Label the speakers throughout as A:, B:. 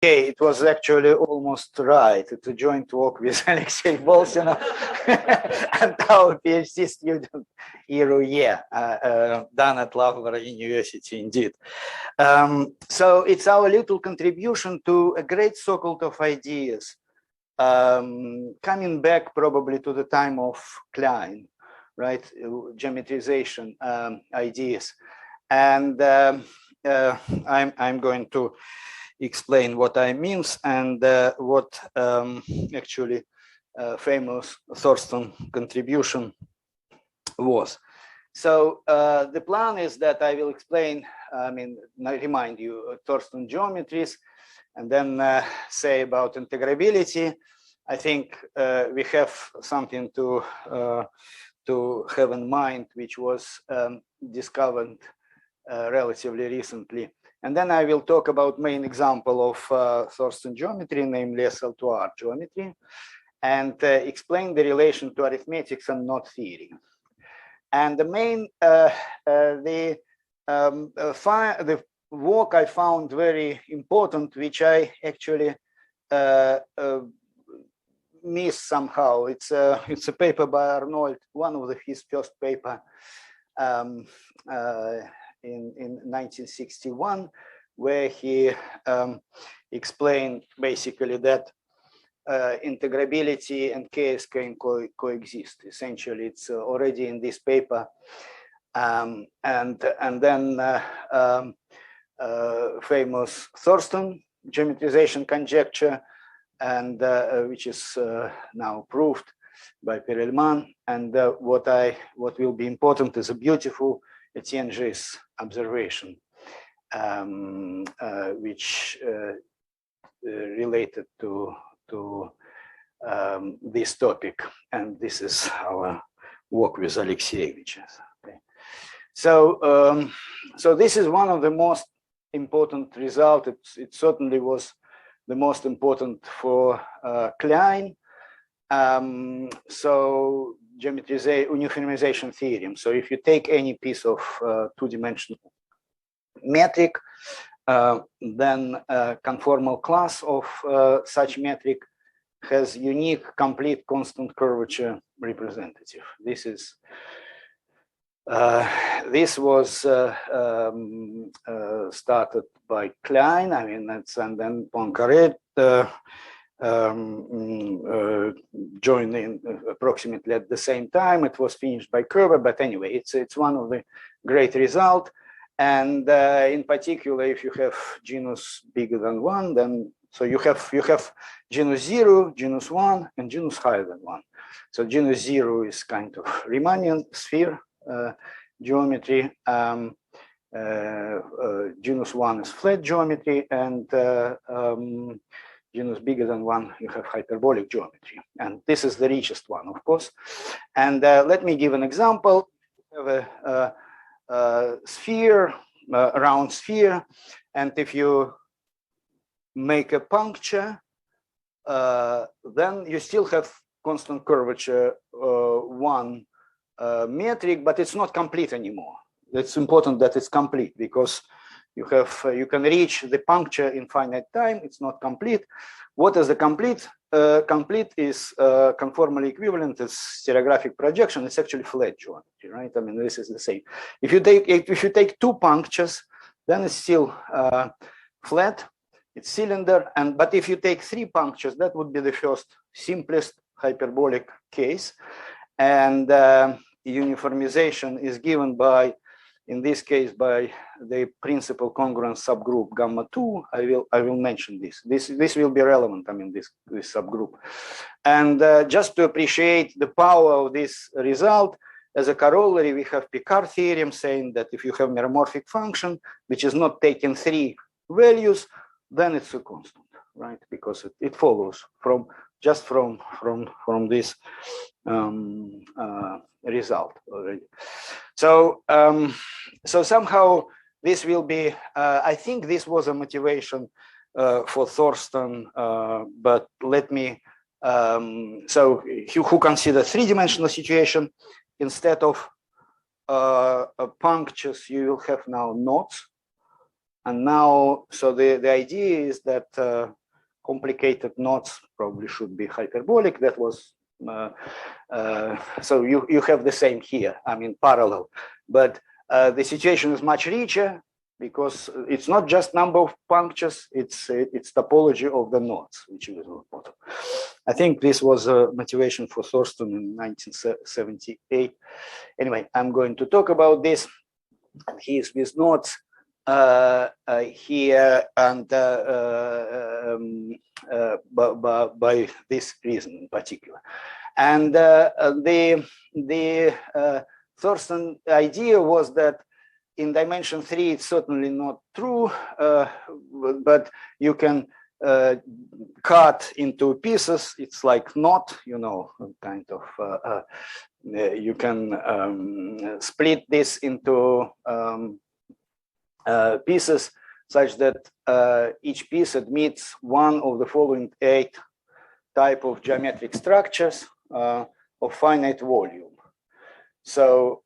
A: Okay, it was actually almost right. It's a joint work with Alexei Veslsov and our PhD student, Iru Ye, done at Loughborough University, indeed. So it's our little contribution to a great circle of ideas, coming back probably to the time of Klein, right? Geometrization ideas. And I'm going to explain what I means and what actually famous Thurston contribution was. So the plan is that I will explain, I remind you Thurston geometries, and then say about integrability. I think we have something to have in mind, which was discovered relatively recently. And then I will talk about main example of Thurston geometry, namely SL2R geometry, and explain the relation to arithmetics and knot theory. And the main, the work I found very important, which I actually missed somehow. It's a paper by Arnold, one of his first paper. In 1961, where he explained basically that integrability and chaos can coexist. Essentially, it's already in this paper, and then famous Thurston geometrization conjecture, and which is now proved by Perelman. And what will be important is a beautiful Etienne's observation, which related to this topic, and this is our work with Alexeyevich. Okay. So, so this is one of the most important results. It certainly was the most important for Klein. So uniformization theorem. So if you take any piece of two-dimensional metric, then a conformal class of such metric has unique, complete, constant curvature representative. This is this was started by Klein. I mean, and then Poincaré joined in approximately at the same time. It was finished by Kerber, but anyway, it's one of the great results. And in particular, if you have genus bigger than 1, then so you have genus 0, genus 1, and genus higher than 1. So genus 0 is kind of Riemannian sphere geometry. Genus 1 is flat geometry, and genus bigger than 1, you have hyperbolic geometry. And this is the richest one, of course. And let me give an example. You have a sphere, a round sphere, and if you make a puncture, then you still have constant curvature 1 metric, but it's not complete anymore. It's important that it's complete, because you can reach the puncture in finite time. It's not complete. What is the complete? Complete is conformally equivalent. It's stereographic projection. It's actually flat geometry, right? I mean, this is the same. If you take 2 punctures, then it's still flat. It's cylinder. But if you take 3 punctures, that would be the first simplest hyperbolic case. And uniformization is given by, in this case, by the principal congruence subgroup gamma 2. I will mention this. This will be relevant. I mean, this subgroup. And just to appreciate the power of this result, as a corollary, we have Picard theorem saying that if you have meromorphic function which is not taking 3 values, then it's a constant, right? Because it follows from this result already. So so somehow this will be. I think this was a motivation for Thurston, but let me. So who consider 3-dimensional situation, instead of punctures, you will have now knots. And now, so the idea is that complicated knots probably should be hyperbolic. That was, so you have the same here, I mean, parallel. But the situation is much richer because it's not just number of punctures, it's topology of the knots, which is important. I think this was a motivation for Thurston in 1978. Anyway, I'm going to talk about this. And here's with knots here, and by this reason in particular. And the Thurston idea was that in dimension 3, it's certainly not true, but you can cut into pieces. It's like knot, you know, kind of, you can split this into pieces such that each piece admits one of the following 8 type of geometric structures of finite volume. So,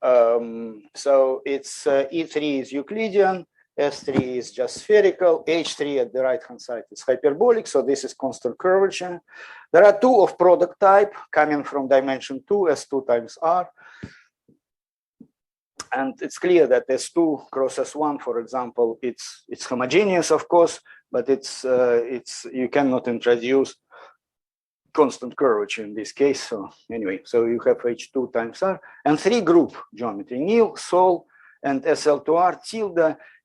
A: so it's E3 is Euclidean, S3 is just spherical, H3 at the right-hand side is hyperbolic, so this is constant curvature. There are 2 of product type coming from dimension 2, S2 times R. And it's clear that S2 cross S1, for example, it's homogeneous, of course, but you cannot introduce constant curvature in this case. So anyway, so you have H2 times R and 3 group geometry, nil, sol, and SL2R,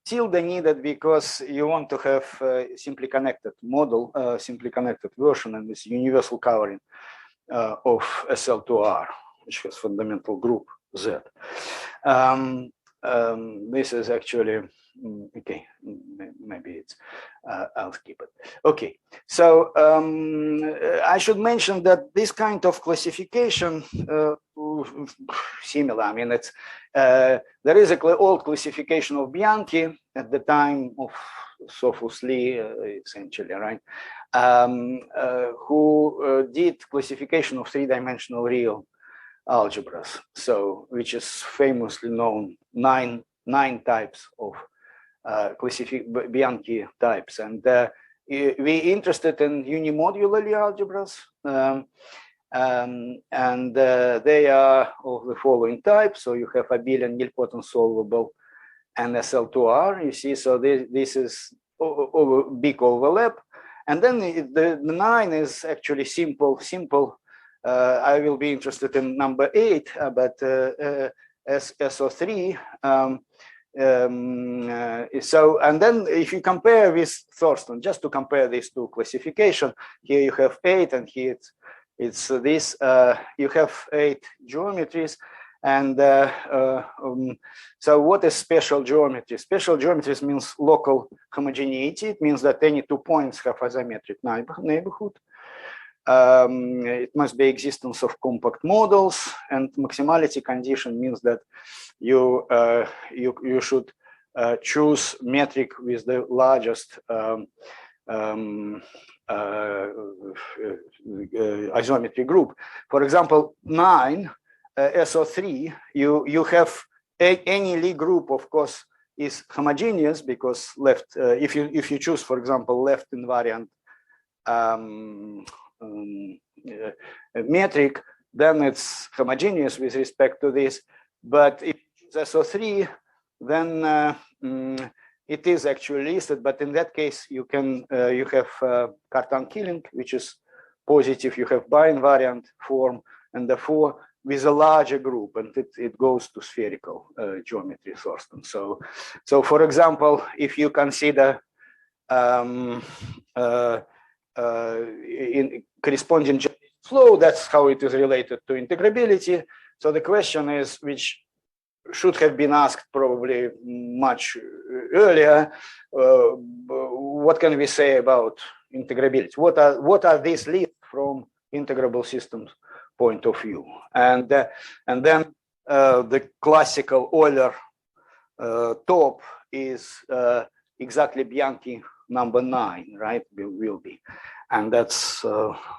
A: tilde needed because you want to have simply connected model, simply connected version, and this universal covering of SL2R, which has fundamental group Z. This is actually okay. Maybe it's I'll skip it. Okay, so I should mention that this kind of classification similar. I mean, it's there is an old classification of Bianchi at the time of Sophus Lee, essentially, right? Who did classification of 3-dimensional real algebras, so which is famously known nine types of Bianchi types, and we interested in unimodular algebras, and they are of the following type. So you have abelian nilpotent solvable and SL2R. You see, so this is big overlap, and then the 9 is actually simple. I will be interested in number 8, but SO3. So, and then if you compare with Thurston, just to compare these 2 classification, here you have 8, and here it's this. You have 8 geometries, and so what is special geometry? Special geometries means local homogeneity. It means that any 2 points have isometric neighborhood. It must be existence of compact models, and maximality condition means that you should choose metric with the largest isometry group. For example, 9 SO3, you have any Lie group, of course, is homogeneous because left. If you choose, for example, left invariant metric, then it's homogeneous with respect to this. But if it's SO3, then it is actually listed. But in that case, you can you have Cartan killing, which is positive. You have bi-invariant form, and therefore with a larger group, and it goes to spherical geometry, Thurston. So for example, if you consider in corresponding flow, that's how it is related to integrability. So the question is, which should have been asked probably much earlier, what can we say about integrability? What are these lists from integrable systems point of view? And then the classical Euler top is exactly Bianchi number 9, right? Will be, and that's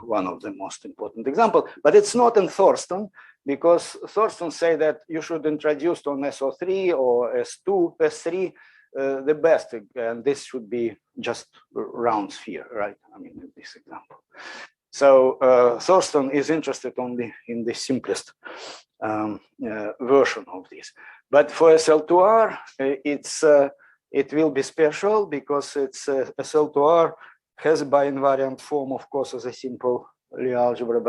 A: one of the most important examples. But it's not in Thurston, because Thurston say that you should introduce on SO3 or S2, S3 the best, and this should be just a round sphere, right? I mean, in this example. So Thurston is interested only in the simplest version of this. But for SL2R, it will be special because it's SL2R has a bi-invariant form, of course, as a simple Lie algebra,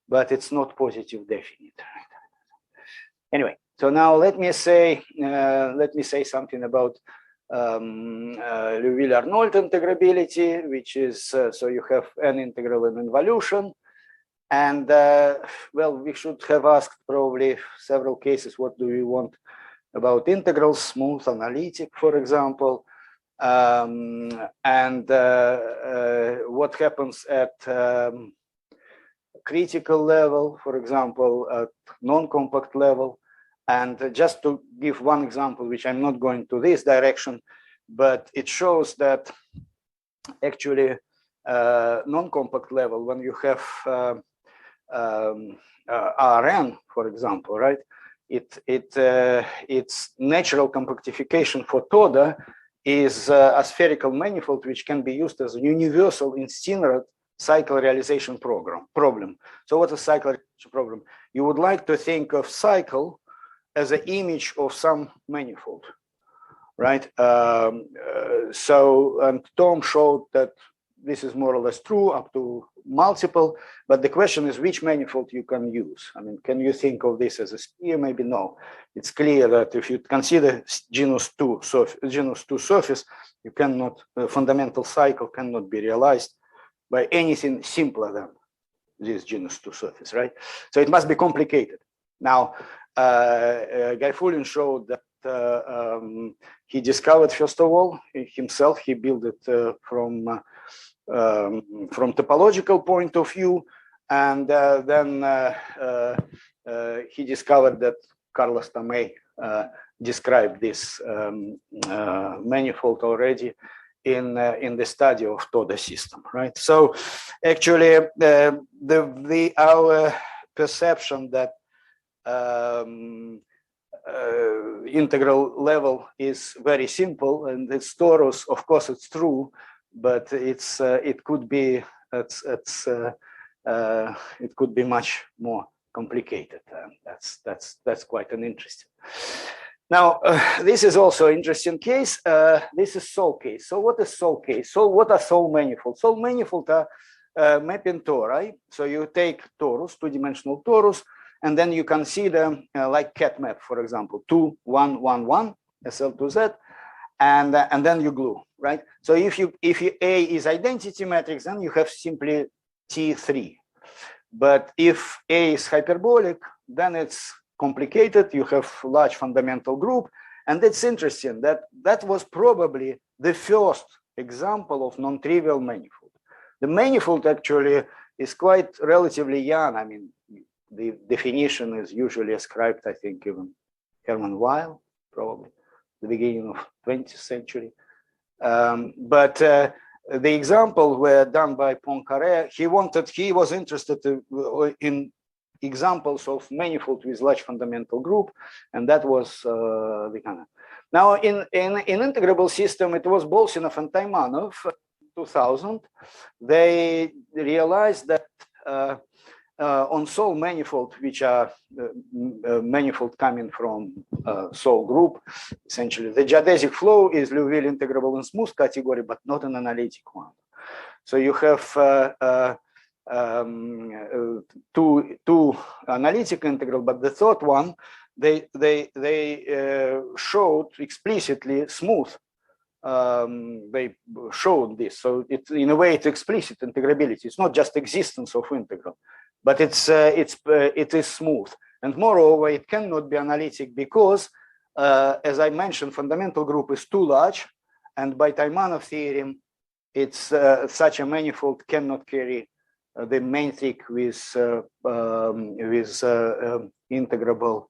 A: but it's not positive definite. Anyway, so now let me say something about Liouville-Arnold integrability, which is so you have an integral in involution, and well, we should have asked probably several cases. What do we want about integrals, smooth, analytic, for example, and what happens at critical level, for example, at non-compact level. And just to give one example, which I'm not going to this direction, but it shows that actually non-compact level, when you have Rn, for example, right? Its natural compactification for Toda is a spherical manifold which can be used as a universal incinerated cycle realization problem. So what is cycle realization problem? You would like to think of cycle as an image of some manifold, right? And Tom showed that this is more or less true up to multiple, but the question is which manifold you can use. I mean, can you think of this as a sphere? Maybe no. It's clear that if you consider genus 2 surface, you cannot, fundamental cycle cannot be realized by anything simpler than this genus 2 surface, right? So it must be complicated. Now, Gaifullin showed that he discovered, first of all, himself, he built it from topological point of view, and then he discovered that Carlos Tomei described this manifold already in the study of Toda system, right? So actually, our perception that integral level is very simple and it's torus, of course it's true, but it could be much more complicated. That's quite an interesting. Now this is also an interesting case. This is Sol case. So what is Sol case? So what are Sol manifolds? Sol manifolds are mapping tori. So you take torus, two-dimensional torus, and then you consider like cat map, for example, 2, 1, 1, 1, SL2Z, and then you glue, right? So if A is identity matrix, then you have simply T3. But if A is hyperbolic, then it's complicated. You have large fundamental group, and it's interesting that that was probably the first example of non-trivial manifold. The manifold actually is quite relatively young. I mean, the definition is usually ascribed, I think, even Hermann Weyl, probably the beginning of 20th century. But the examples were done by Poincaré. He was interested in examples of manifold with large fundamental group, and that was the kind of. Now, in integrable system, it was Bolsinov and Taimanov, 2000. They realized that on Sol manifold, which are manifold coming from Sol group, essentially the geodesic flow is Liouville integrable in smooth category, but not an analytic one. So you have two analytic integral, but the third one, they showed explicitly smooth. They showed this, so in a way it's explicit integrability. It's not just existence of integral, but it is smooth, and moreover it cannot be analytic because as I mentioned, fundamental group is too large, and by Taimanov theorem it's such a manifold cannot carry the main trick with integrable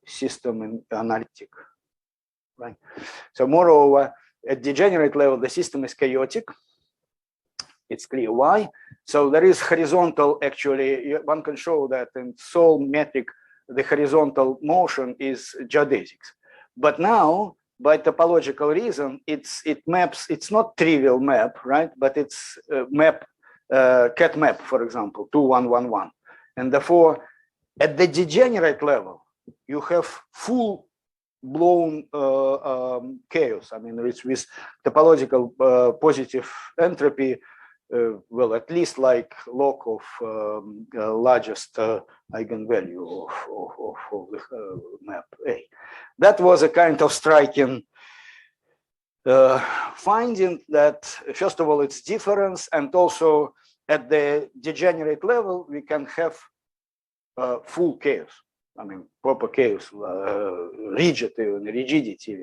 A: system in analytic, right? So moreover, at degenerate level the system is chaotic. It's clear why. So there is horizontal, actually, one can show that in Sol metric, the horizontal motion is geodesics. But now by topological reason, it maps. It's not trivial map, right? But it's map cat map, for example, 2, 1, 1, 1, and therefore at the degenerate level you have full blown chaos. I mean, it's with topological positive entropy. Well, at least like log of largest eigenvalue of the map A. That was a kind of striking finding that, first of all, it's difference, and also at the degenerate level, we can have full chaos. I mean, proper chaos, rigidity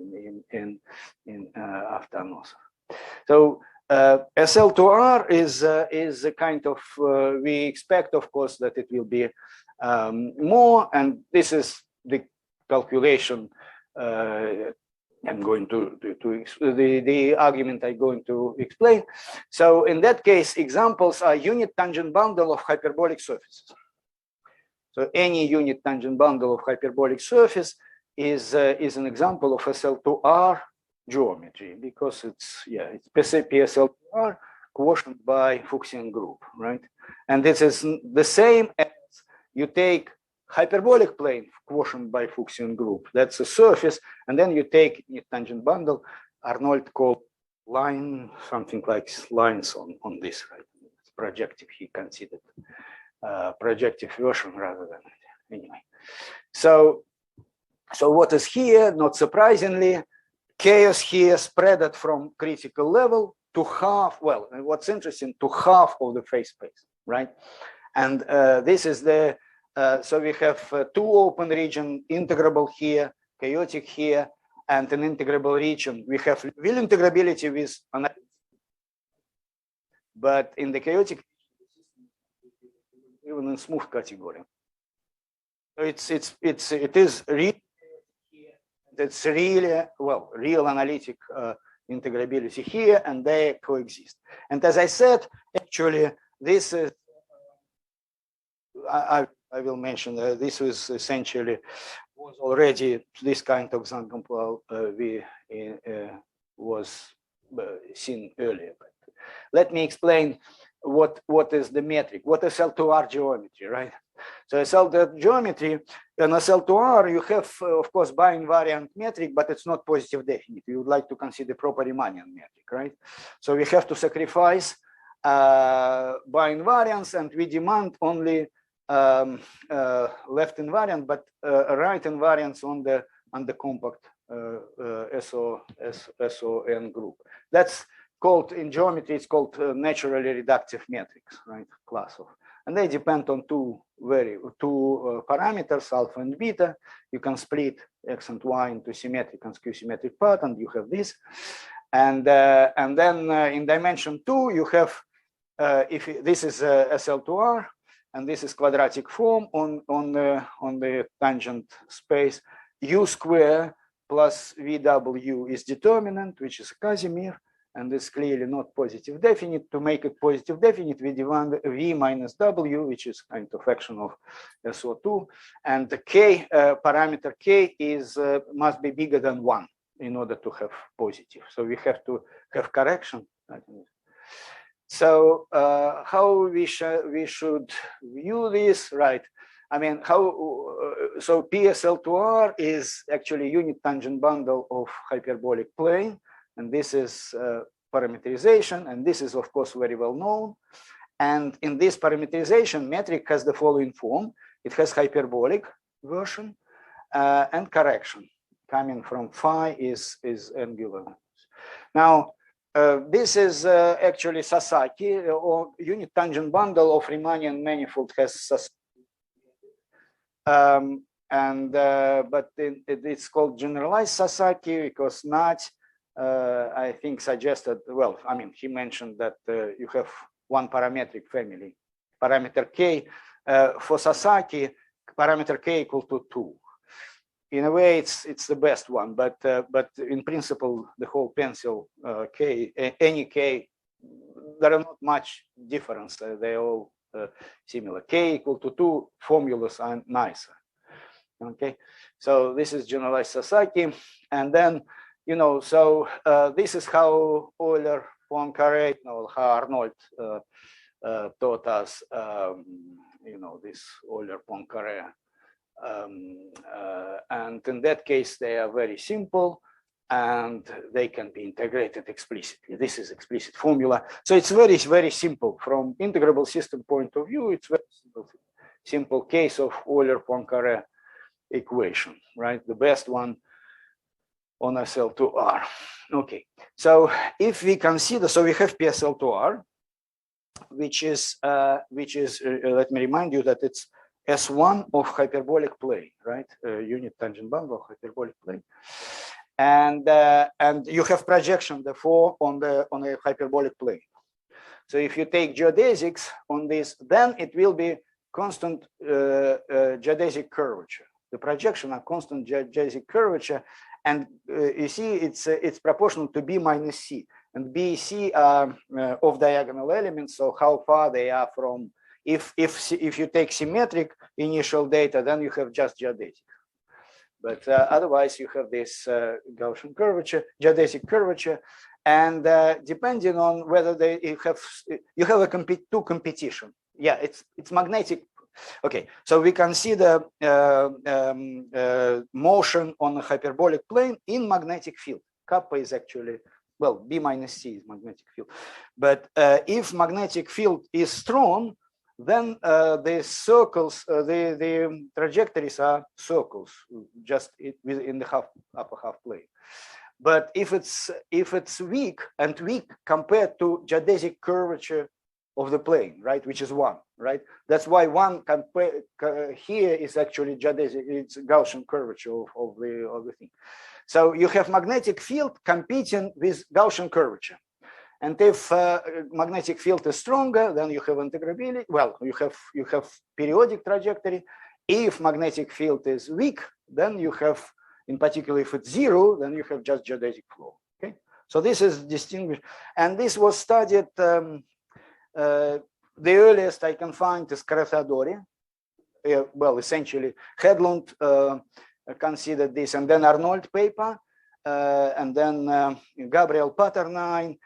A: in after Anosov. So SL2R is a kind of, we expect, of course, that it will be more, and this is the calculation I'm going to the argument I'm going to explain. So in that case, examples are unit tangent bundle of hyperbolic surfaces. So any unit tangent bundle of hyperbolic surface is an example of SL2R geometry, because it's PSL2R quotient by Fuchsian group, right? And this is the same as you take hyperbolic plane quotient by Fuchsian group. That's a surface, and then you take unit tangent bundle. Arnold called line something like lines on this, right? It's projective. He considered projective version rather than anyway. So what is here? Not surprisingly, chaos here spread from critical level to half. Well, and what's interesting, to half of the phase space, right? And this is the so we have two open region, integrable here, chaotic here, and an integrable region. We have real integrability with analysis, but in the chaotic, even in smooth category. So it is real. It's really, well, real analytic integrability here, and they coexist. And as I said, actually, this is, I will mention this was essentially was already this kind of example was seen earlier. But let me explain what is the metric, what is SL2R geometry, right? So SL2R geometry, in SL2R, you have, of course, bi-invariant metric, but it's not positive definite. We would like to consider proper Riemannian metric, right? So we have to sacrifice bi-invariance, and we demand only left invariant, but right invariance on the compact SON group. That's called, in geometry, it's called naturally reductive metrics, right? Class of, and they depend on two parameters, alpha and beta. You can split x and y into symmetric and skew-symmetric part, and you have this. And then in dimension 2, you have if this is SL2R, and this is quadratic form on the tangent space. U square plus VW is determinant, which is a Casimir, and it's clearly not positive definite. To make it positive definite, we demand V minus W, which is kind of action of SO2, and the K parameter K is must be bigger than 1 in order to have positive. So we have to have correction. So how we should view this, right? I mean, so PSL2R is actually unit tangent bundle of hyperbolic plane, and this is parameterization, and this is, of course, very well known. And in this parameterization, metric has the following form. It has hyperbolic version and correction coming from phi is angular. Now, this is actually Sasaki, or unit tangent bundle of Riemannian manifold has Sasaki. But it's called generalized Sasaki because Nat, I think, suggested, well, I mean, he mentioned that you have one parametric family, parameter K. For Sasaki, parameter K equal to 2. In a way, it's the best one, but in principle, the whole pencil K, any K, there are not much difference. They're all similar. K equal to 2 formulas are nicer. Okay, so this is generalized Sasaki, and then you know, so this is how Euler-Poincaré, how Arnold taught us, you know, this Euler-Poincaré. And in that case, they are very simple and they can be integrated explicitly. This is explicit formula. So it's very, very simple from integrable system point of view. It's very simple case of Euler-Poincaré equation, right? The best one on SL2R. Okay, so if we consider, so we have PSL2R, which is let me remind you that it's S1 of hyperbolic plane, right? Unit tangent bundle of hyperbolic plane, and you have projection therefore on a hyperbolic plane. So if you take geodesics on this, then it will be constant geodesic curvature. The projection are constant geodesic curvature, and you see it's proportional to B minus C, and B, C are off diagonal elements. So how far they are from. If you take symmetric initial data, then you have just geodesic. But otherwise, you have this Gaussian curvature, geodesic curvature, and depending on whether you have two competition. Yeah, it's magnetic. Okay, so we consider motion on a hyperbolic plane in magnetic field. Kappa is actually, well, B minus C is magnetic field. But if magnetic field is strong, then the circles, the trajectories are circles, just in the upper half plane. But if it's weak compared to geodesic curvature of the plane, right, which is 1, right? That's why 1 here is actually geodesic, it's Gaussian curvature of the thing. So you have magnetic field competing with Gaussian curvature. And if magnetic field is stronger, then you have integrability. Well, you have periodic trajectory. If magnetic field is weak, then you have, in particular, if it's 0, then you have just geodesic flow. Okay, so this is distinguished, and this was studied. The earliest I can find is Caratadori. Well, essentially, Hedlund considered this, and then Arnold paper, and then Gabriel Paternine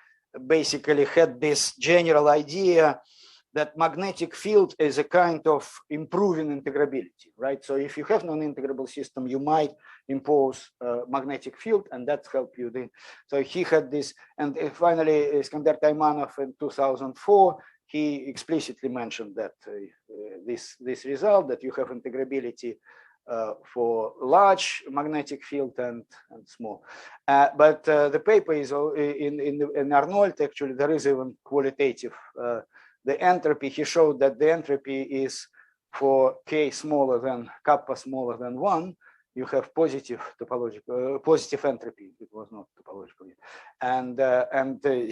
A: basically had this general idea that magnetic field is a kind of improving integrability, right? So if you have non-integrable system, you might impose magnetic field, and that helped you. So he had this, and finally, Iskander Taymanov in 2004, he explicitly mentioned that this result, that you have integrability for large magnetic field and small. But the paper is in Arnold, actually, there is even qualitative. The entropy, he showed that the entropy is for K smaller than kappa smaller than 1, you have positive topological, positive entropy. It was not topological yet. And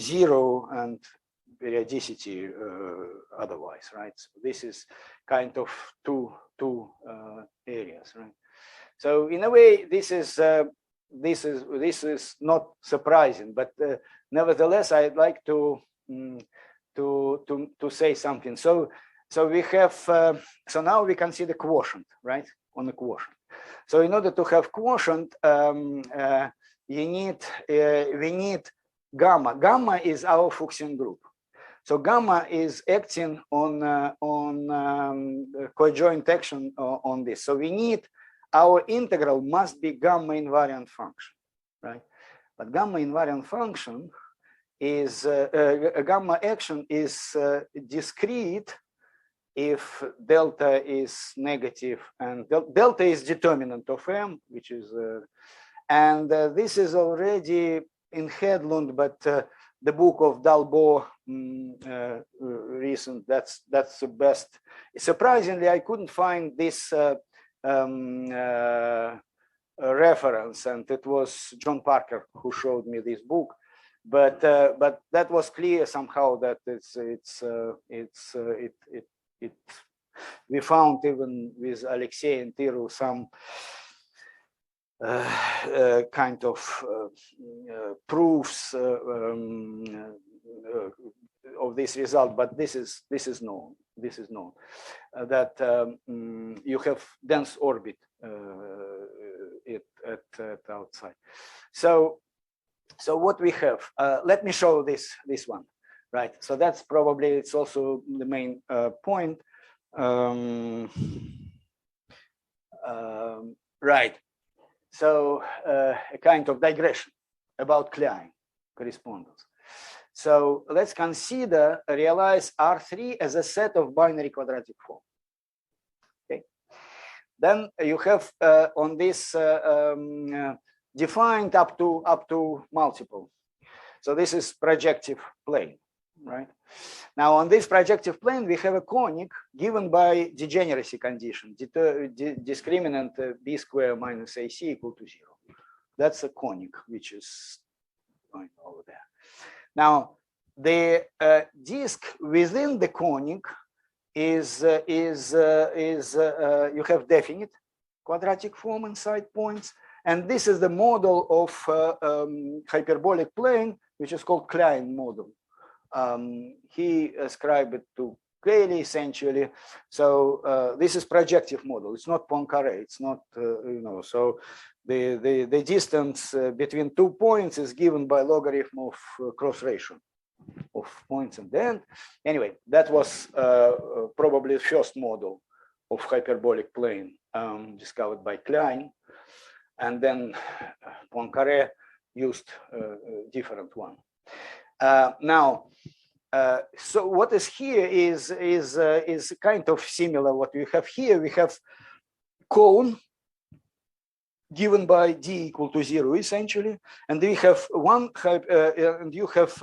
A: 0 and periodicity otherwise, right? So this is kind of two areas, right? So in a way, this is not surprising, but nevertheless, I'd like to say something. So we have so now we consider quotient, right? On the quotient. So in order to have quotient, we need gamma. Gamma is our Fuchsian group. So gamma is acting on coadjoint action on this. So we need our integral must be gamma invariant function, right? But gamma invariant function is gamma action is discrete if delta is negative, and delta is determinant of M, which is and this is already in Hedlund, but the book of Dalbo recent, that's the best. Surprisingly, I couldn't find this reference, and it was John Parker who showed me this book. But that was clear somehow that we found even with Alexei and Tiru some kind of proofs of this result, but this is known. This is known that you have dense orbit at outside. So So what we have, let me show this one, right? So that's probably, it's also the main point. Right. So a kind of digression about Klein correspondence. So let's consider, realize R3 as a set of binary quadratic form. Okay. Then you have on this defined up to multiple. So this is projective plane, right? Now on this projective plane, we have a conic given by degeneracy condition, discriminant b square minus ac equal to 0. That's a conic, which is going over there. Now the disk within the conic is you have definite quadratic form inside points, and this is the model of hyperbolic plane, which is called Klein model. He ascribed it to Cayley essentially. So this is projective model. It's not Poincaré. It's not So the distance between 2 points is given by logarithm of cross ratio of points and the end. Anyway, that was probably the first model of hyperbolic plane discovered by Klein, and then Poincaré used a different one. Now, so what is here is kind of similar. What we have here, we have cone given by d equal to 0 essentially, and we have and you have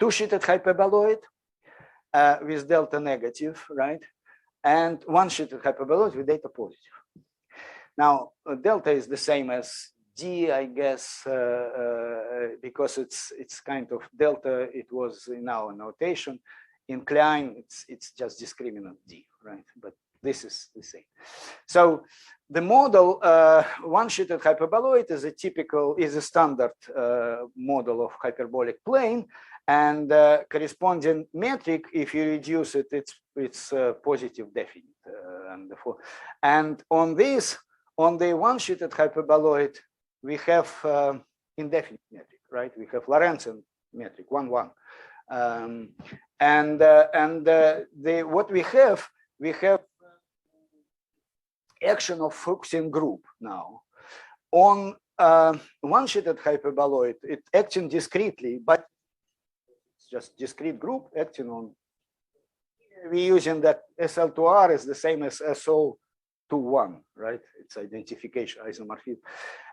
A: two-sheeted hyperboloid with delta negative, right, and one-sheeted hyperboloid with data positive. Now delta is the same as d, I guess, because it's kind of delta. It was in our notation. In Klein, it's just discriminant d, right? But this is the same. So the model one-sheeted hyperboloid is a standard model of hyperbolic plane, and corresponding metric, if you reduce it, it's positive definite, and on the one-sheeted hyperboloid, we have indefinite metric, right? We have Lorentzian metric 1, 1, what we have action of Fuchsian group now on one-sheeted hyperboloid. It acting discretely, but it's just discrete group acting on. We're using that SL2R is the same as SO21, right? It's identification isomorphism.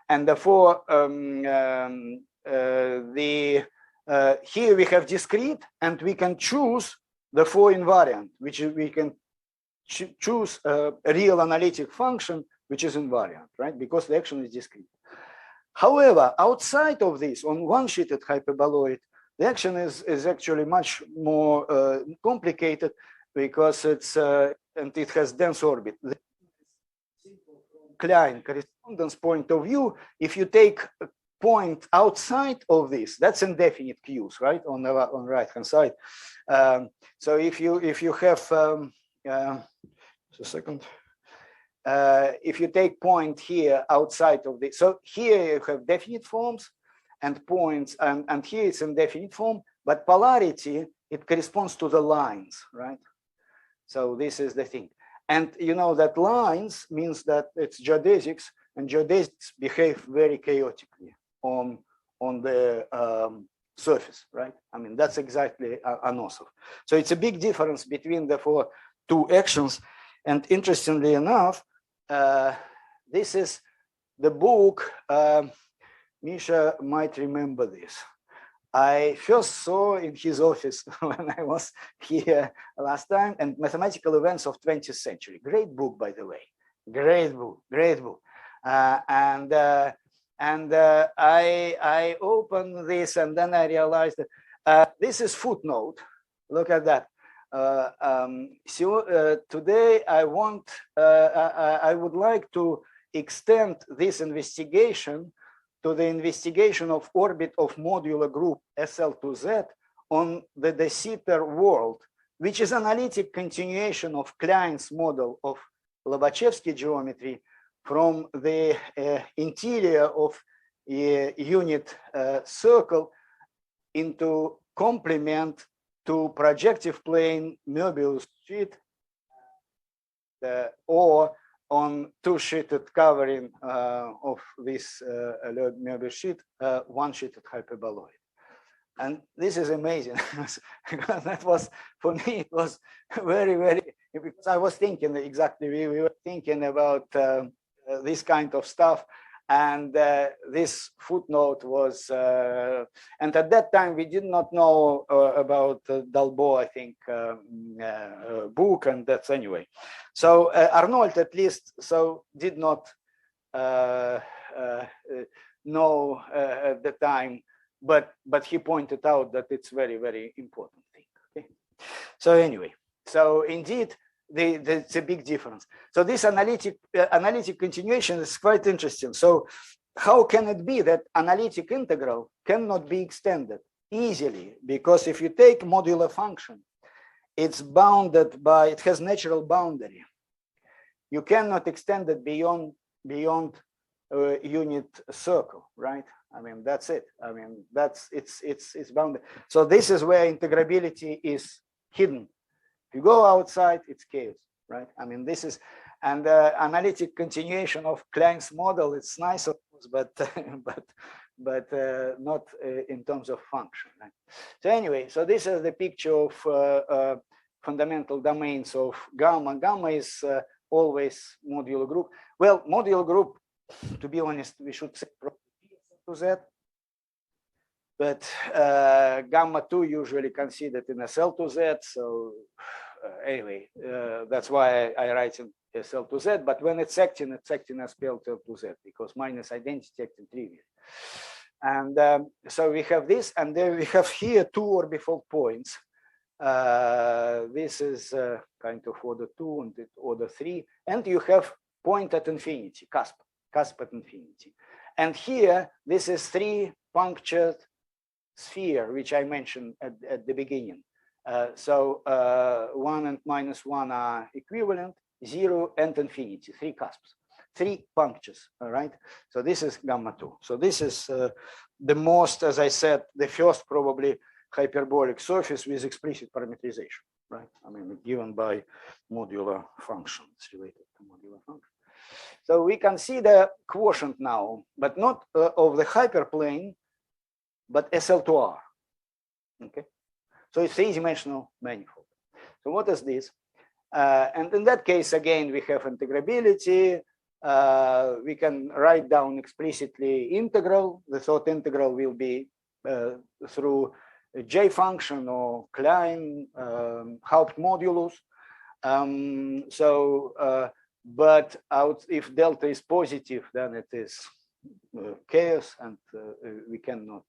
A: And therefore, here we have discrete, and we can choose the 4 invariant, which we can choose a real analytic function, which is invariant, right? Because the action is discrete. However, outside of this, on one-sheeted hyperboloid, the action is actually much more complicated, because it's and it has dense orbit. Klein correspondence point of view, if you take a point outside of this, that's indefinite Q's, right, on the right hand side. So if you have just a second, if you take point here outside of this, so here you have definite forms and points, and here it's indefinite form, but polarity, it corresponds to the lines, right? So this is the thing. And you know that lines means that it's geodesics, and geodesics behave very chaotically on the surface, right? I mean, that's exactly Anosov. So it's a big difference between the 2 actions. And interestingly enough, this is the book, Misha might remember this. I first saw in his office when I was here last time, and Mathematical Events of 20th Century. Great book, by the way. Great book, great book. I opened this, and then I realized that this is footnote. Look at that. Today I would like to extend this investigation to the investigation of orbit of modular group SL2Z on the de Sitter world, which is analytic continuation of Klein's model of Lobachevsky geometry from the interior of unit circle into complement to projective plane Möbius sheet or on two-sheeted covering of this Möbius sheet, one-sheeted hyperboloid. And this is amazing. That was, for me, it was very, very, because I was thinking exactly, we were thinking about this kind of stuff. And this footnote was, and at that time we did not know about Dalbo, I think, book, and that's anyway. So Arnold, at least, so did not know at the time, but he pointed out that it's very, very important thing. Okay? So anyway, so indeed, it's a big difference. So this analytic continuation is quite interesting. So how can it be that analytic integral cannot be extended easily? Because if you take modular function, it's bounded by, it has natural boundary. You cannot extend it beyond unit circle, right? I mean, that's it. I mean, it's bounded. So this is where integrability is hidden. If you go outside, it's chaos, right? I mean, this is, and analytic continuation of Klein's model, it's nice, of course, but not in terms of function. Right? So anyway, so this is the picture of fundamental domains of gamma. Gamma is always modular group. Well, modular group, to be honest, we should say to Z, but gamma 2 usually considered in SL to Z. So anyway, that's why I write in SL to Z. But when it's acting as PL to Z, because minus identity acting trivial. And so we have this, and then we have here two orbifold points. This is kind of order 2 and order 3, and you have point at infinity, cusp at infinity. And here, this is 3 punctured sphere, which I mentioned at the beginning. So 1 and -1 are equivalent, 0 and infinity, 3 cusps, 3 punctures, all right? So this is gamma 2. So this is the most, as I said, the first probably hyperbolic surface with explicit parametrization, right? I mean, given by modular function, it's related to modular function. So we consider quotient now, but not of the hyperplane, but SL2R, okay? So it's 3-dimensional manifold. So what is this? And in that case, again, we have integrability. We can write down explicitly integral. The thought integral will be through a J function or Klein Hauptmodulus. But if delta is positive, then it is chaos, and we cannot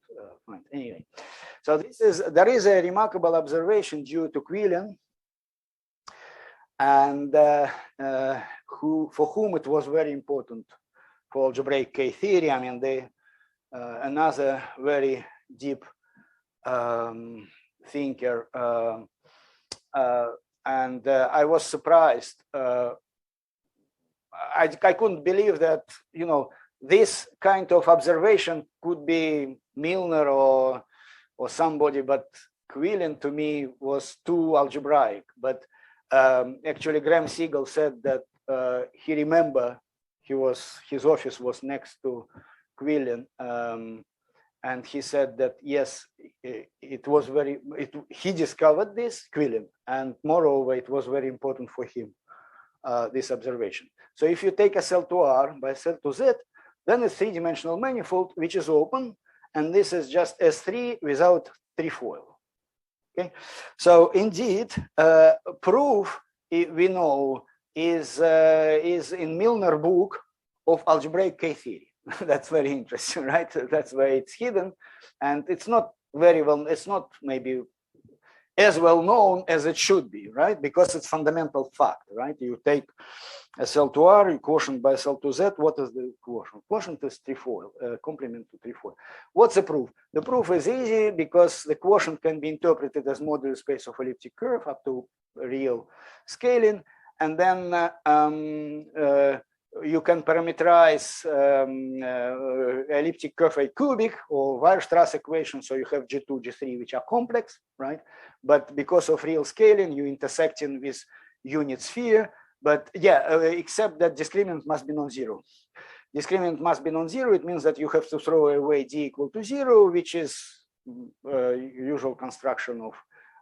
A: find anyway. So there is a remarkable observation due to Quillen, and for whom it was very important for algebraic K theory. I mean, another very deep thinker, and I was surprised. I couldn't believe that, you know, this kind of observation could be Milner or somebody, but Quillen to me was too algebraic. But actually, Graham Siegel said that he remembered his office was next to Quillen, and he said that yes, it was he discovered this, Quillen, and moreover, it was very important for him, this observation. So if you take SL to R by SL to Z, then it's 3-dimensional manifold, which is open, and this is just S3 without trefoil. Okay, so indeed, proof we know is in Milner book of algebraic K theory. That's very interesting, right? That's where it's hidden, and it's not very well. It's not maybe as well known as it should be, right? Because it's fundamental fact, right? You take SL to R, you quotient by SL to Z. What is the quotient? Quotient is trefoil, complement to trefoil. What's the proof? The proof is easy because the quotient can be interpreted as modular space of elliptic curve up to real scaling, and then you can parameterize elliptic curve A cubic or Weierstrass equation. So you have G2, G3, which are complex, right? But because of real scaling, you intersecting with unit sphere. But yeah, except that discriminant must be non-zero. Discriminant must be non-zero. It means that you have to throw away D equal to 0, which is usual construction of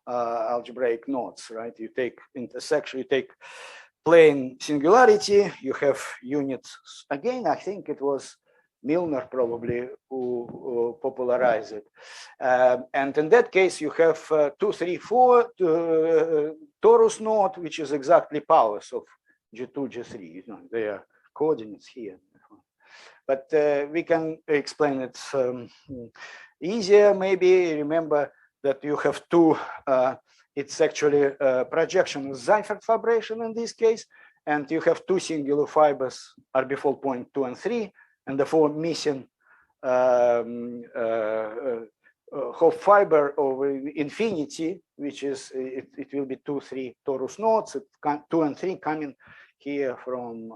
A: algebraic nodes, right? You take intersection, you take plane singularity, you have units. Again, I think it was Milner probably who popularized it. And in that case, you have 2, 3, 4 torus node, which is exactly powers of G2, G3. You know, they are coordinates here. But we can explain it easier. Maybe remember that you have two. It's actually a projection of Seifert vibration in this case, and you have two singular fibers, orbifold point 2 and 3, and therefore missing Hopf fiber over infinity, which is it will be 2, 3 torus nodes. 2 and 3 coming here from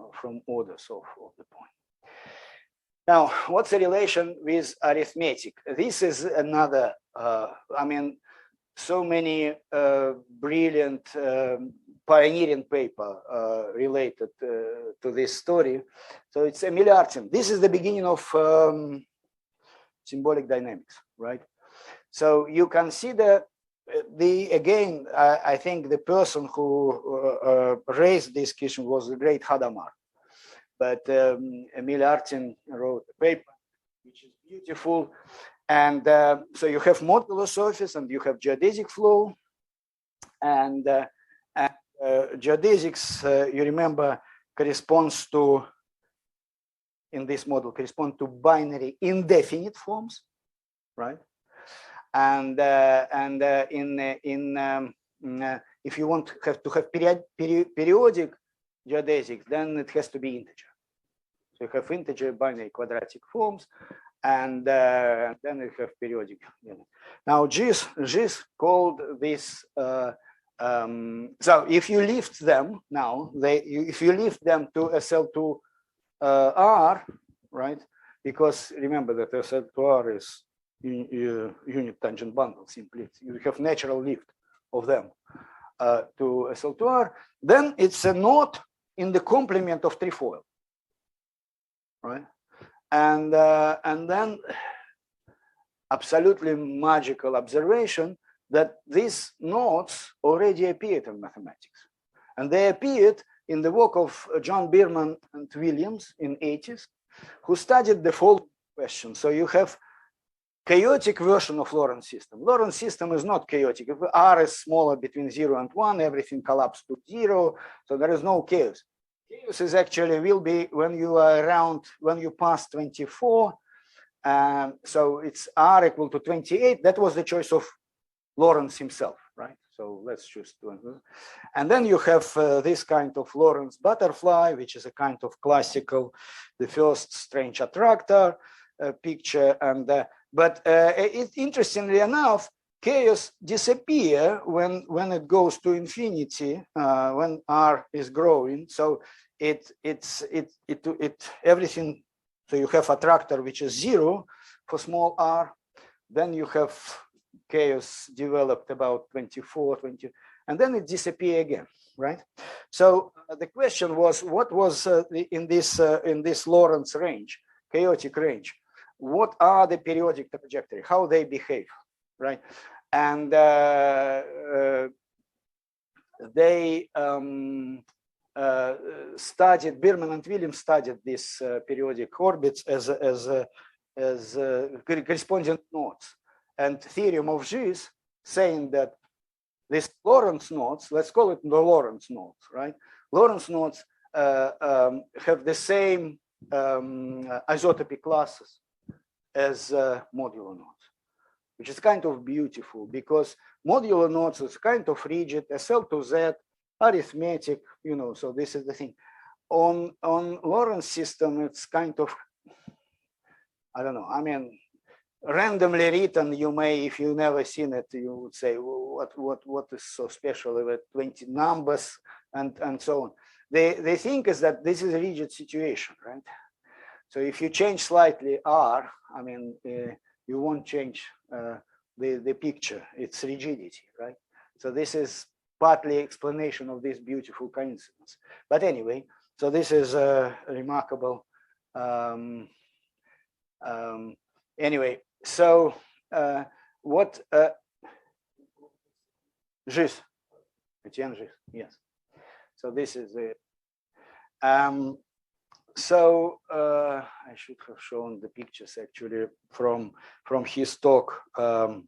A: orders of the point. Now, what's the relation with arithmetic? This is another. I mean, so many brilliant pioneering paper related to this story. So it's Emil Artin. This is the beginning of symbolic dynamics, right? So you consider again, I think the person who raised this question was the great Hadamard. But Emil Artin wrote a paper, which is beautiful. And so you have modular surface and you have geodesic flow. And geodesics, you remember, corresponds to, in this model, correspond to binary indefinite forms, right? And if you want to have periodic geodesics, then it has to be integer. So you have integer binary quadratic forms, and then you have periodic. Now, Gis called this. So if you lift them now, if you lift them to SL2R, right? Because remember that SL2R is unit tangent bundle. Simply, you have natural lift of them to SL2R. Then it's a node in the complement of trefoil, right? And then absolutely magical observation that these nodes already appeared in mathematics. And they appeared in the work of John Bierman and Williams in the 80s, who studied the following question. So you have chaotic version of Lorentz system. Lorentz system is not chaotic. If R is smaller between 0 and 1, everything collapses to 0. So there is no chaos. Chaos is actually will be when you are around, when you pass 24. So it's R equal to 28. That was the choice of Lorentz himself, right? So let's choose 2. And then you have this kind of Lorentz butterfly, which is a kind of classical, the first strange attractor picture. And but interestingly enough, chaos disappear when it goes to infinity, when R is growing. So it everything. So you have attractor which is 0 for small r. Then you have chaos developed about 24, 20, and then it disappear again, right? So the question was, what was in this Lorentz range, chaotic range? What are the periodic trajectory? How they behave, right? And they studied, Bierman and Williams studied these periodic orbits as corresponding nodes. And theorem of Gis saying that these Lorentz nodes, let's call it the Lorentz nodes, right? Lorentz nodes have the same isotopy classes as modular nodes, which is kind of beautiful because modular nodes is kind of rigid, SL2Z, arithmetic, you know, so this is the thing. On Lorentz system, it's kind of, I don't know, I mean, randomly written, you may, if you've never seen it, you would say, well, what is so special about 20 numbers and so on. the thing is that this is a rigid situation, right? So if you change slightly R, I mean, you won't change the picture. It's rigidity, right? So this is partly explanation of this beautiful coincidence. But anyway, so this is a remarkable. Anyway, so what? Gis, Etienne Gis, yes. So this is it. So I should have shown the pictures actually from his talk done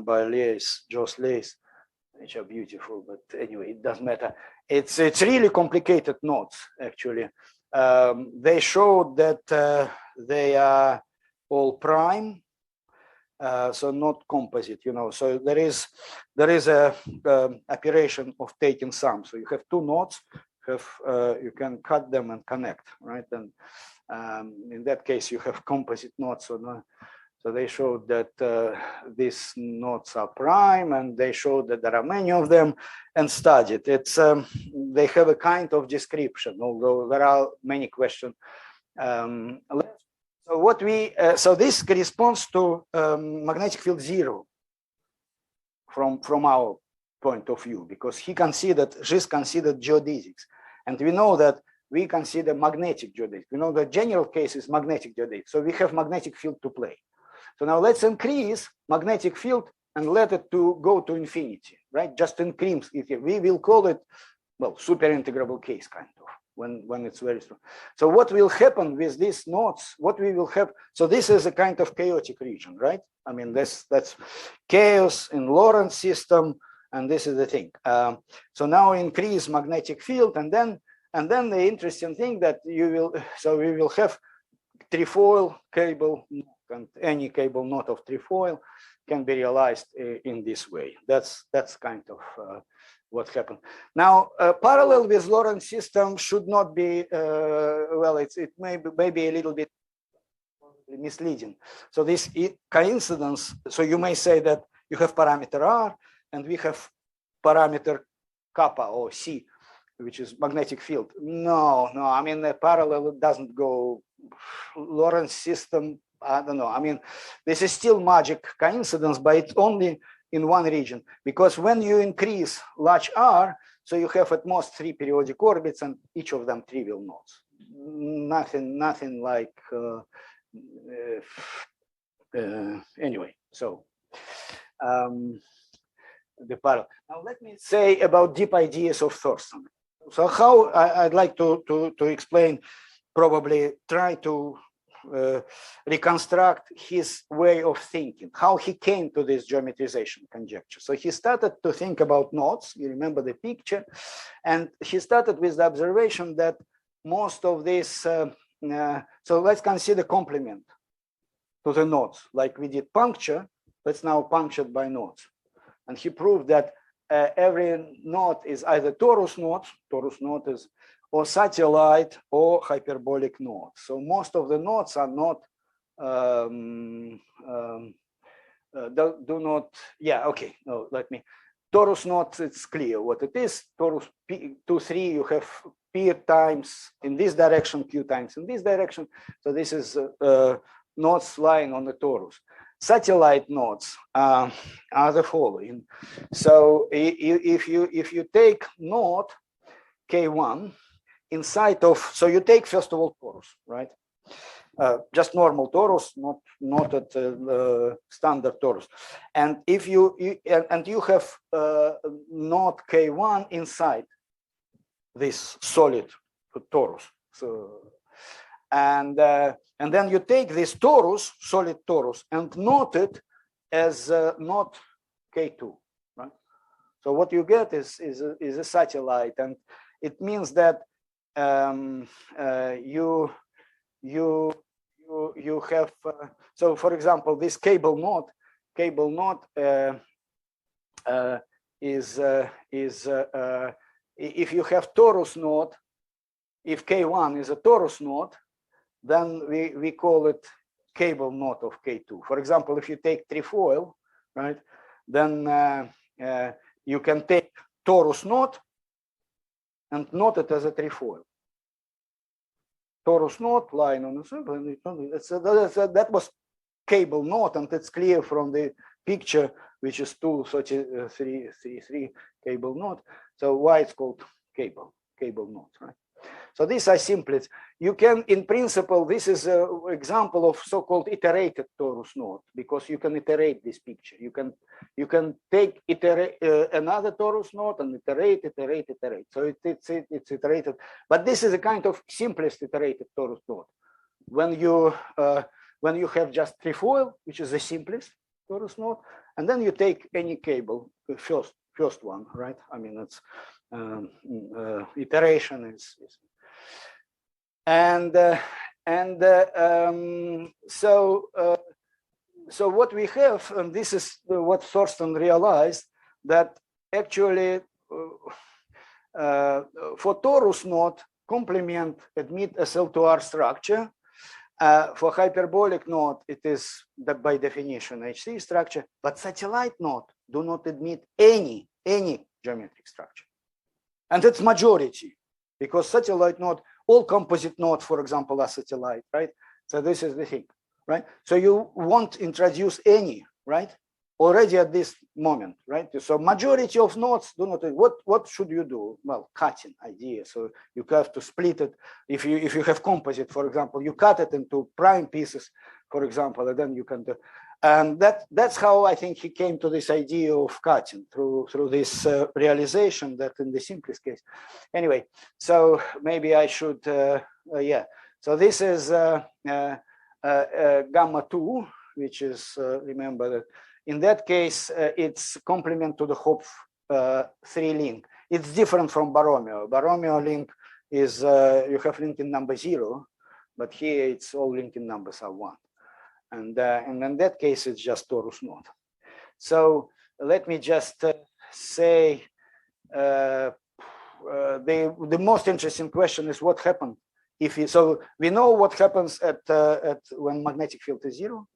A: by Joss Leys, which are beautiful. But anyway, it doesn't matter. It's really complicated nodes actually. They showed that they are all prime, so not composite. You know, so there is a operation of taking sum. So you have two nodes. You can cut them and connect, right? And in that case, you have composite nodes. So they showed that these nodes are prime, and they showed that there are many of them, and studied. It's they have a kind of description, although there are many questions. So what so this corresponds to magnetic field zero from our point of view, because Gis considered geodesics, and we know that we consider magnetic geodesics. We know the general case is magnetic geodesics, so we have magnetic field to play. So now let's increase magnetic field and let it go to infinity, right? Just increase it. We will call it, well, super integrable case kind of when it's very strong. So what will happen with these nodes? What we will have? So this is a kind of chaotic region, right? I mean, that's chaos in Lorentz system. And this is the thing. So now increase magnetic field, and then the interesting thing that we will have trefoil cable, and any cable knot of trefoil can be realized in this way. That's kind of what happened. Now, parallel with Lorentz system should not be well. It may be a little bit misleading. So this coincidence. So you may say that you have parameter R, and we have parameter kappa or C, which is magnetic field. No, I mean, the parallel doesn't go. Lorentz system, I don't know. I mean, this is still magic coincidence, but it's only in one region, because when you increase large R, so you have at most 3 periodic orbits, and each of them trivial nodes. Nothing like anyway. So. The parallel. Now let me say about deep ideas of Thurston. So how I'd like to explain, probably try to reconstruct his way of thinking, how he came to this geometrization conjecture. So he started to think about nodes. You remember the picture, and he started with the observation that most of this. So let's consider complement to the nodes, like we did puncture. Let's now puncture by nodes. And he proved that every node is either torus node is, or satellite, or hyperbolic node. So most of the nodes are not, do not, yeah, okay, no, torus node, it's clear what it is. Torus 2, 3, you have P times in this direction, Q times in this direction. So this is nodes lying on the torus. Satellite nodes are the following. So if you take node K1 inside of, so you take first of all torus, right? Just normal torus, not at standard torus. And if you have node K1 inside this solid torus. So and then you take this torus, solid torus, and note it as node K2, right? So what you get is a satellite, and it means that you have so for example this cable node is if you have torus node, if K1 is a torus node, then we call it cable node of K2. For example, if you take trefoil, right, then you can take torus node and knotted as a trefoil. Torus knot, line on the circle, and that was cable knot, and it's clear from the picture, which is 233 cable knot. So why it's called cable knot, right? So these are simplets. You can, in principle, this is an example of so-called iterated torus knot, because you can iterate this picture. You can take another torus knot and iterate. So it's iterated. But this is a kind of simplest iterated torus knot. When you have just trefoil, which is the simplest torus knot, and then you take any cable, first one, right? I mean, it's iteration is. So what we have, and this is what Thurston realized, that actually for torus knot, complement admit a SL2R structure. For hyperbolic knot, it is by definition HC structure, but satellite knot do not admit any geometric structure. And it's majority, because satellite knot, all composite knots, for example, are satellite, right? So this is the thing, right? So you won't introduce any, right? Already at this moment, right? So majority of knots do not. What should you do? Well, cutting idea. So you have to split it. If you have composite, for example, you cut it into prime pieces, for example, and then you can do. And that's how I think he came to this idea of cutting through this realization that in the simplest case. Anyway, so maybe I should, yeah. So this is gamma 2, which is, remember that in that case, it's complement to the Hopf 3 link. It's different from Borromeo. Borromeo link is, you have linking number 0, but here it's all linking numbers are 1. And in that case, it's just torus knot. So let me just say the most interesting question is what happened if you. So we know what happens at when magnetic field is 0.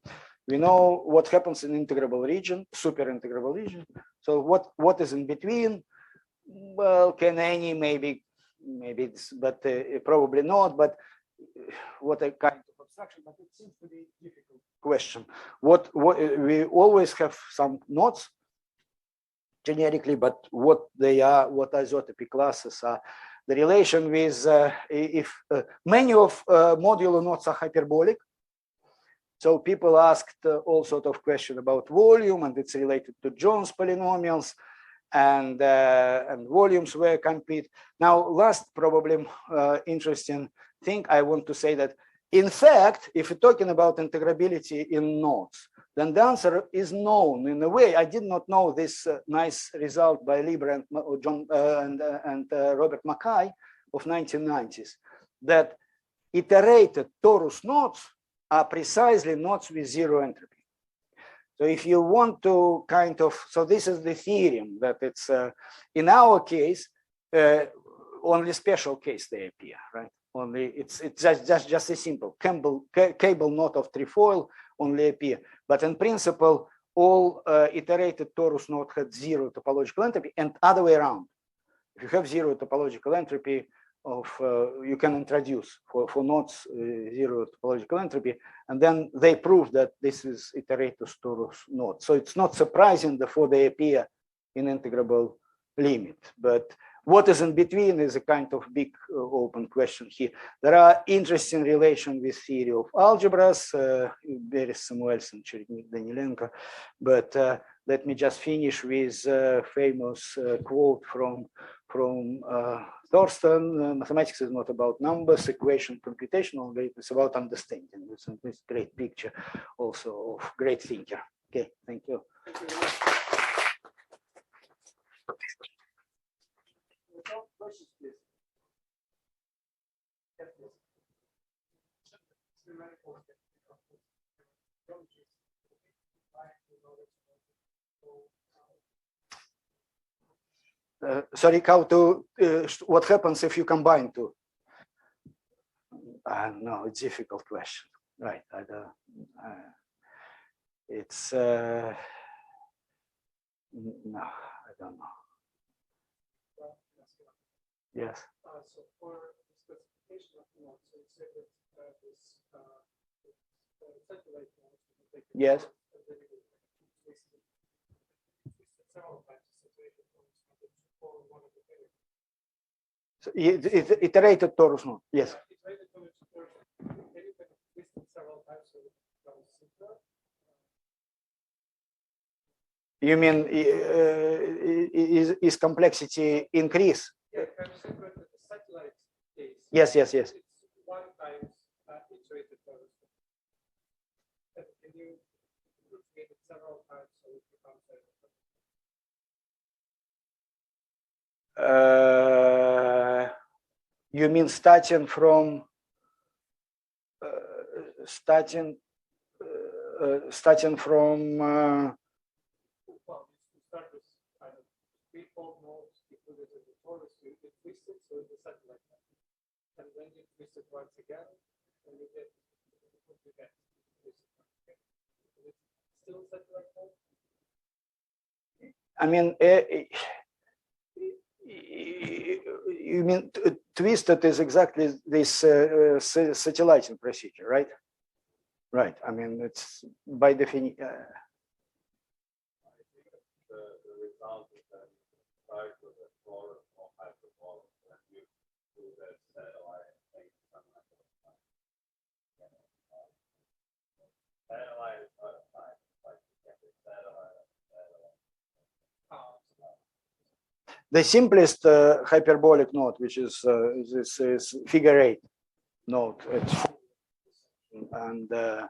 A: We know what happens in integrable region, super integrable region. So what is in between? Well, can any maybe it's, but probably not. But what a kind of abstraction, but it seems to be a difficult question. What we always have some knots generically, but what they are, what isotopy classes are, the relation with if many of modular knots are hyperbolic. So people asked all sort of question about volume, and it's related to Jones polynomials, and volumes were complete. Now, last probably interesting thing I want to say that, in fact, if you're talking about integrability in knots, then the answer is known in a way. I did not know this nice result by Lieber and John and Robert Mackay of 1990s, that iterated torus knots are precisely knots with 0 entropy. So if you want to kind of, so this is the theorem that it's in our case only special case they appear, right? Only it's just a simple cable knot of trefoil only appear, but in principle all iterated torus knot had 0 topological entropy, and other way around. If you have 0 topological entropy of you can introduce for knots 0 topological entropy, and then they prove that this is iterated torus knot. So it's not surprising therefore they appear in integrable limit, but what is in between is a kind of big open question here. There are interesting relations with theory of algebras, Beres Samuelson, Chernik Danilenko, but let me just finish with a famous quote from Thurston. Mathematics is not about numbers, equation, computational, it's about understanding. It's this great picture also of great thinker. Okay, thank you. Thank you. Questions, please. Yes, please. Sorry, how to, what happens if you combine two? No, it's a difficult question. Right. It's, no, I don't know. Yes.
B: So for the specification of nodes, so you said that this satellite node.
A: Yes. So iterated torus node. Yes. You mean is complexity increase?
B: Yeah, kind of separate the satellite case.
A: Yes, yes, yes.
B: It's one times iterated torus. Can you replicate it several times so it becomes
A: you mean starting from starting from
B: well, you start with kind of three-fold nodes included in the torus, you twist it so it's a satellite node. And then you twist it once again, and you get twisted once again. It's still a satellite node?
A: I mean, you mean twisted is exactly this satelliting procedure, right? Right. I mean, it's by definition.
C: The result is that try to the torus or hyperbolic when you do the satellite thing. Satellite is not a type, like you get the satellite.
A: The simplest hyperbolic node, which is this is figure 8 node, and I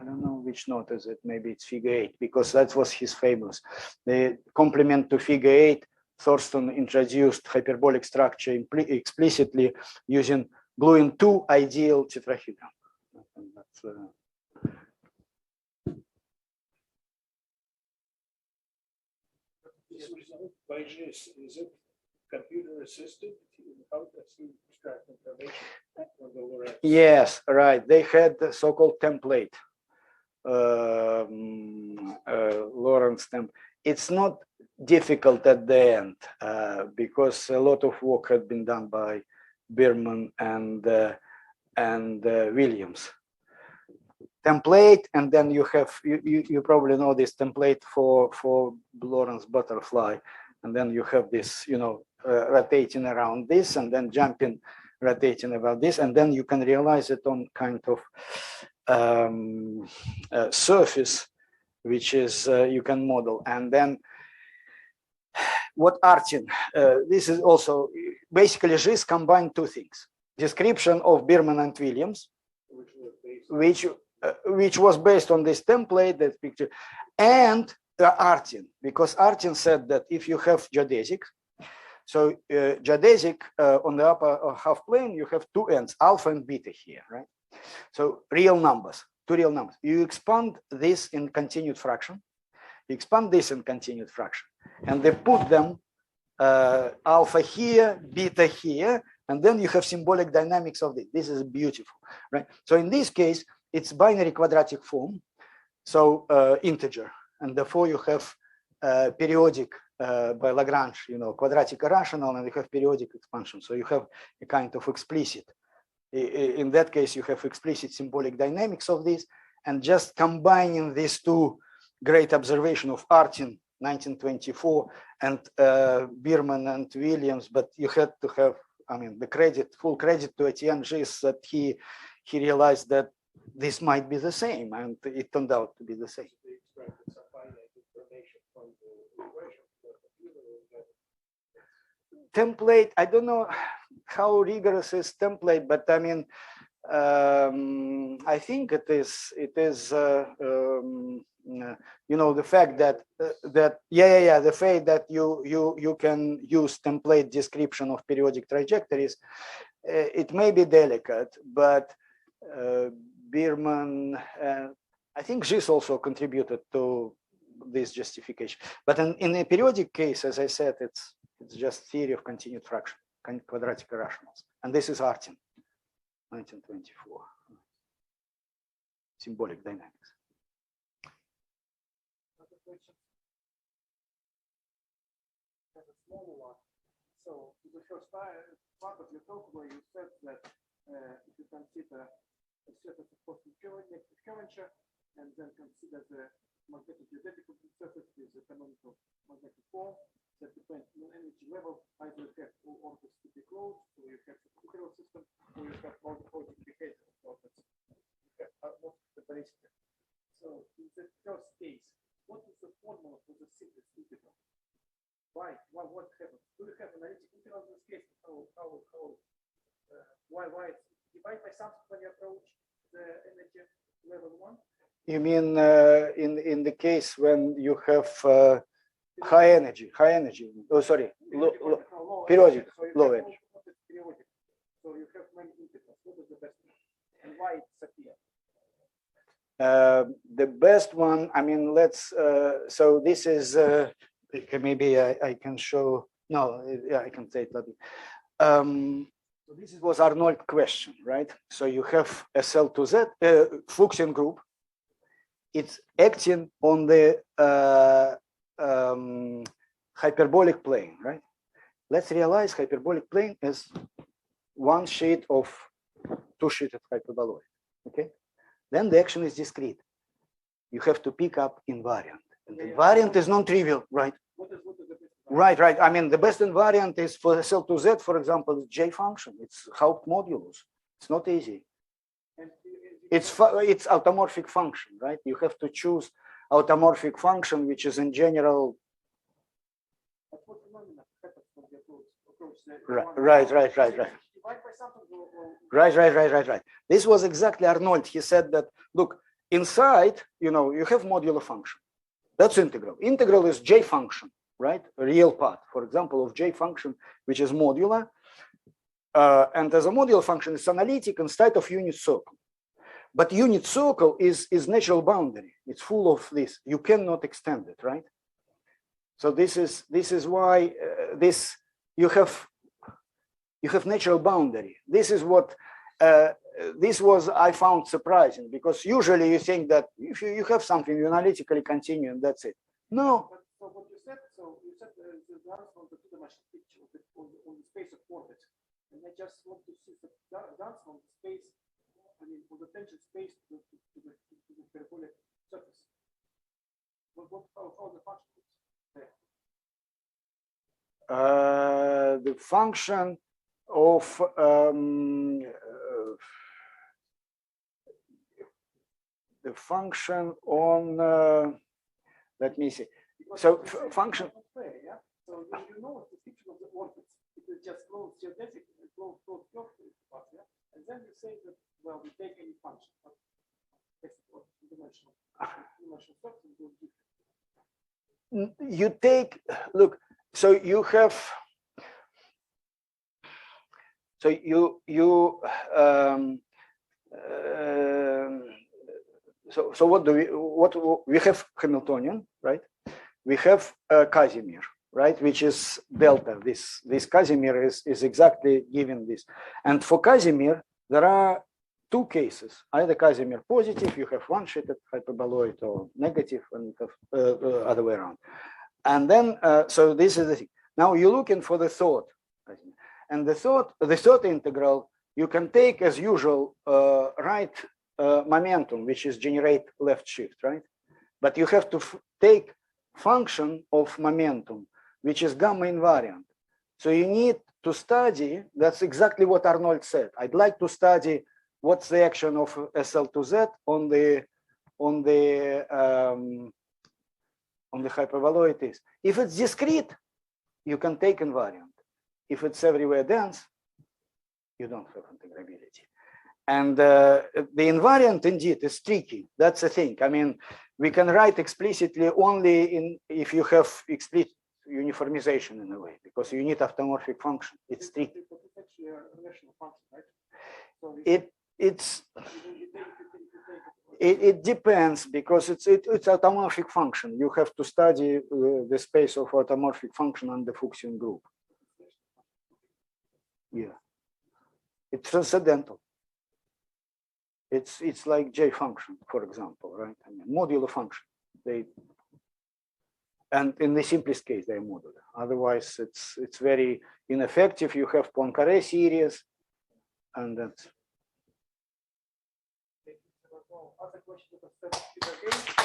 A: don't know which node is it. Maybe it's figure 8 because that was his famous. The complement to figure 8, Thurston introduced hyperbolic structure explicitly using gluing two ideal tetrahedron. And that's,
D: This result by GIS, is it computer assisted? How does he extract information from the Lorentz?
A: yes, right. They had the so-called template, Lorentz template. It's not difficult at the end because a lot of work had been done by Bierman and Williams. Template, and then you have you probably know this template for Lorentz butterfly, and then you have this rotating around this and then jumping, rotating about this, and then you can realize it on kind of surface, which is you can model. And then what Artin, this is also basically GIS combined two things: description of Bierman and Williams, which was based on this template, that picture, and Artin, because Artin said that if you have geodesic, so geodesic on the upper half plane, you have two ends, alpha and beta here, right? So real numbers, two real numbers. You expand this in continued fraction, you expand this in continued fraction, and they put them alpha here, beta here, and then you have symbolic dynamics of this. This is beautiful, right? So in this case, it's binary quadratic form, so integer, and therefore you have periodic by Lagrange, quadratic irrational, and you have periodic expansion. So you have a kind of explicit. In that case, you have explicit symbolic dynamics of this, and just combining these two great observation of Artin, 1924, and Bierman and Williams, but you had to have, I mean, the credit, full credit to Etienne Gis that he realized that this might be the same, and it turned out to be the same. Template, I don't know how rigorous is template, but I mean, I think it is the fact that the fact that you can use template description of periodic trajectories, it may be delicate, but Bierman, I think Gis also contributed to this justification. But in a periodic case, as I said, it's just theory of continued fraction, quadratic irrationals, and this is Artin, 1924, symbolic dynamics.
D: smaller one. So the first part of your talk where you said that if you consider a surface of positive curvature and then consider the magnetic geodetic surface with the canonical magnetic form that depends on energy level, either you have all orbits to be closed, or you have a Fuchs system, or you have multiple behavior orbits. You have most stability. So in the first case, what is the formula for the simplest integral? Why? What happens? Do you have analytic integral in this case? Why it's divided by something when you approach the energy level 1?
A: You mean in the case when you have high energy? Oh, sorry, periodic, low energy.
D: Periodic. So you have many integrals. What is the best one? And why it's appear?
A: The best one, I mean, let's, so this is, maybe I can show, no, yeah, I can say it. So this was Arnold question, right? So you have SL2Z, Fuchsian group. It's acting on the hyperbolic plane, right? Let's realize hyperbolic plane is one sheet of two-sheeted hyperboloid, okay? Then the action is discrete. You have to pick up invariant. And invariant is non-trivial, right?
D: What is the best?
A: Right. I mean, the best invariant is for SL2Z, for example, J function. It's Haupt modulus. It's not easy. It's automorphic function, right? You have to choose automorphic function, which is in general. Right. This was exactly Arnold. He said that, look, inside, you have modular function. That's integral. Integral is J function, right? A real part, for example, of J function, which is modular. And as a modular function, it's analytic inside of unit circle. But unit circle is natural boundary. It's full of this. You cannot extend it, right? So this is why you have natural boundary. This is what this was I found surprising, because usually you think that if you have something, you analytically continue and that's it. No.
D: So what you said, the dance on the two-dimensional picture on the space of orbit, and I just want to see the dance on the space. I mean, on the tangent space to the parabolic surface. How the function is there?
A: The function of the function on let me see. So function.
D: Yeah. So you know the picture of the orbits. It is just close geodetic, close yeah. And then you say that, well, we take any function, but dimensional function will be different.
A: You take, look, so you have, so so what we have Hamiltonian, right? We have Casimir, right? Which is delta. This Casimir is exactly given this. And for Casimir, there are two cases. Either Casimir positive, you have one-sheeted hyperboloid, or negative, and you have other way around. And then, so this is the thing. Now you're looking for the third. And the third integral, you can take as usual right momentum, which is generate left shift, right? But you have to take function of momentum, which is gamma invariant. So you need to study, that's exactly what Arnold said. I'd like to study what's the action of SL2Z on the hyperboloid is. If it's discrete, you can take invariant. If it's everywhere dense, you don't have integrability. And the invariant indeed is tricky. That's the thing. I mean, we can write explicitly only if you have explicit uniformization in a way, because you need automorphic function. It's tricky.
D: It's actually a relational function, right? So
A: it depends, because it's automorphic function. You have to study the space of automorphic function on the Fuchsian group. Yeah, it's transcendental. It's like J function, for example, right? I mean, modular function. And in the simplest case, they're modular. Otherwise, it's very ineffective. You have Poincaré series, and that's.
D: Other question about statistical gain.